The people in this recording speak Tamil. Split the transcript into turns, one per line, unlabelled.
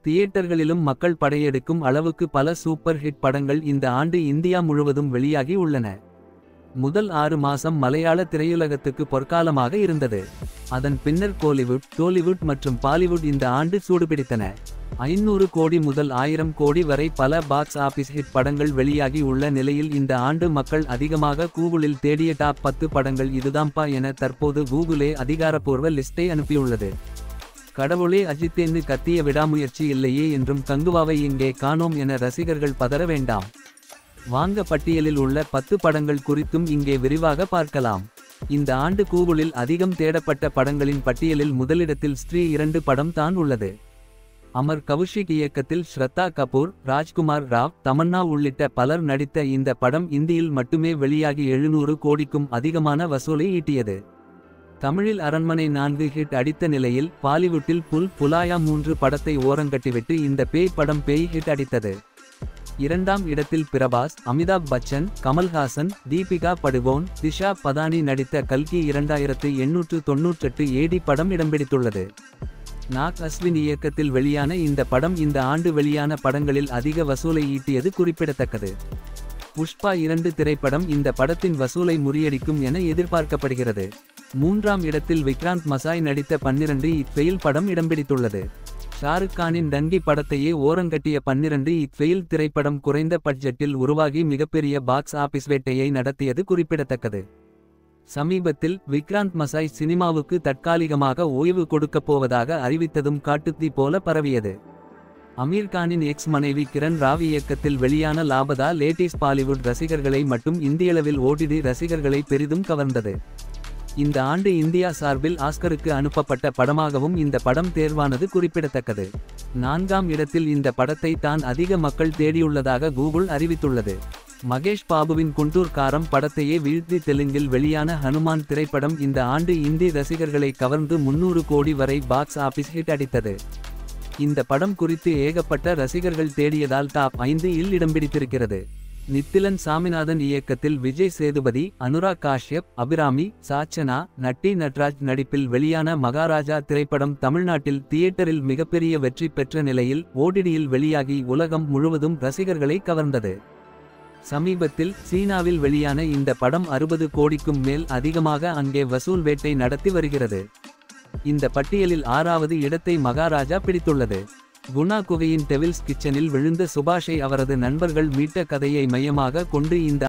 தியேட்டர்களிலும் மக்கள் படையெடுக்கும் அளவுக்கு பல சூப்பர் ஹிட் படங்கள் இந்த ஆண்டு இந்தியா முழுவதும் வெளியாகி உள்ளன. முதல் 6 மாசம் மலையாள திரையுலகத்துக்கு பொற்காலமாக இருந்தது. அதன் பின்னர் கோலிவுட், டோலிவுட் மற்றும் பாலிவுட் இந்த ஆண்டு சூடுபிடித்தன. 500 கோடி முதல் 1000 கோடி வரை பல பாக்ஸ் ஆபீஸ் ஹிட் படங்கள் வெளியாகி உள்ள நிலையில் இந்த ஆண்டு மக்கள் அதிகமாக கூகுளில் தேடிய டாப் 10 படங்கள் இதுதாம்பா என தற்போது கூகுளே அதிகாரப்பூர்வ லிஸ்டை அனுப்பியுள்ளது. கடவுளே அஜித்தேன்னு கத்திய விடாமுயற்சி இல்லையே என்றும் கங்குவாவை இங்கே காணோம் என ரசிகர்கள் பதற வேண்டாம். வாங்க பட்டியலில் உள்ள 10 படங்கள் குறித்தும் இங்கே விரிவாக பார்க்கலாம். இந்த ஆண்டு கூகுளில் அதிகம் தேடப்பட்ட படங்களின் பட்டியலில் முதலிடத்தில் ஸ்ரீ 2 படம் தான் உள்ளது. அமர் கவுஷிக் இயக்கத்தில் ஸ்ரத்தா கபூர், ராஜ்குமார் ராவ், தமன்னா உள்ளிட்ட பலர் நடித்த இந்த படம் இந்தியில் மட்டுமே வெளியாகி 700 கோடிக்கும் அதிகமான வசூலை ஈட்டியது. தமிழில் அரண்மனை 4 ஹிட் அடித்த நிலையில் பாலிவுட்டில் புல் புலாயா 3 படத்தை ஓரங்கட்டிவிட்டு இந்த பேய் படம் பேய் ஹிட் அடித்தது. 2ஆம் இடத்தில் பிரபாஸ், அமிதாப் பச்சன், கமல்ஹாசன், தீபிகா படுகோன், திஷா பதானி நடித்த கல்கி 2898 ஏடி படம் இடம்பிடித்துள்ளது. நாக் அஸ்வின் இயக்கத்தில் வெளியான இந்த படம் இந்த ஆண்டு வெளியான படங்களில் அதிக வசூலை ஈட்டியது குறிப்பிடத்தக்கது. புஷ்பா 2 திரைப்படம் இந்த படத்தின் வசூலை முறியடிக்கும் என எதிர்பார்க்கப்படுகிறது. 3ஆம் இடத்தில் விக்ராந்த் மசாய் நடித்த 12 இத்வெயில் படம் இடம்பிடித்துள்ளது. ஷாருக் கானின் டங்கி படத்தையே ஓரங்கட்டிய 12 இத்வெயில் திரைப்படம் குறைந்த பட்ஜெட்டில் உருவாகி மிகப்பெரிய பாக்ஸ் ஆபீஸ் வேட்டையை நடத்தியது குறிப்பிடத்தக்கது. சமீபத்தில் விக்ராந்த் மசாய் சினிமாவுக்கு தற்காலிகமாக ஓய்வு கொடுக்கப் போவதாக அறிவித்ததும் காட்டுத்தீ போல பரவியது. அமீர் கானின் எக்ஸ் மனைவி கிரண் ராவ் இயக்கத்தில் வெளியான லாபதா லேட்டஸ்ட் பாலிவுட் ரசிகர்களை மட்டும் இந்தியளவில் ஓடிடி ரசிகர்களை பெரிதும் கவர்ந்தது. இந்த ஆண்டு இந்தியா சார்பில் ஆஸ்கருக்கு அனுப்பப்பட்ட படமாகவும் இந்த படம் தேர்வானது குறிப்பிடத்தக்கது. 4ஆம் இடத்தில் இந்த படத்தை தான் அதிக மக்கள் தேடியுள்ளதாக கூகுள் அறிவித்துள்ளது. மகேஷ் பாபுவின் குண்டூர் காரம் படத்தையே வீழ்த்தி தெலுங்கில் வெளியான ஹனுமான் திரைப்படம் இந்த ஆண்டு இந்தி ரசிகர்களை கவர்ந்து 300 கோடி வரை பாக்ஸ் ஆபீஸ் ஹிட் அடித்தது. இந்த படம் குறித்து ஏகப்பட்ட ரசிகர்கள் தேடியதால் டாப் 5 இல் இடம் பிடித்திருக்கிறது. நித்திலன் சாமிநாதன் இயக்கத்தில் விஜய் சேதுபதி, அனுராக் காஷ்யப், அபிராமி, சாச்சனா, நட்டி நட்ராஜ் நடிப்பில் வெளியான மகாராஜா திரைப்படம் தமிழ்நாட்டில் தியேட்டரில் மிகப்பெரிய வெற்றி பெற்ற நிலையில் ஓடிடியில் வெளியாகி உலகம் முழுவதும் ரசிகர்களை கவர்ந்தது. சமீபத்தில் சீனாவில் வெளியான இந்த படம் 60 கோடிக்கும் மேல் அதிகமாக அங்கே வசூல் வேட்டை நடத்தி வருகிறது. இந்த பட்டியலில் 6வது இடத்தை மகாராஜா பிடித்துள்ளது. குணா குகையின் டெவில்ஸ் கிச்சனில் விழுந்த சுபாஷை அவரது நண்பர்கள் மீட்ட கதையை மையமாக கொண்டு இந்த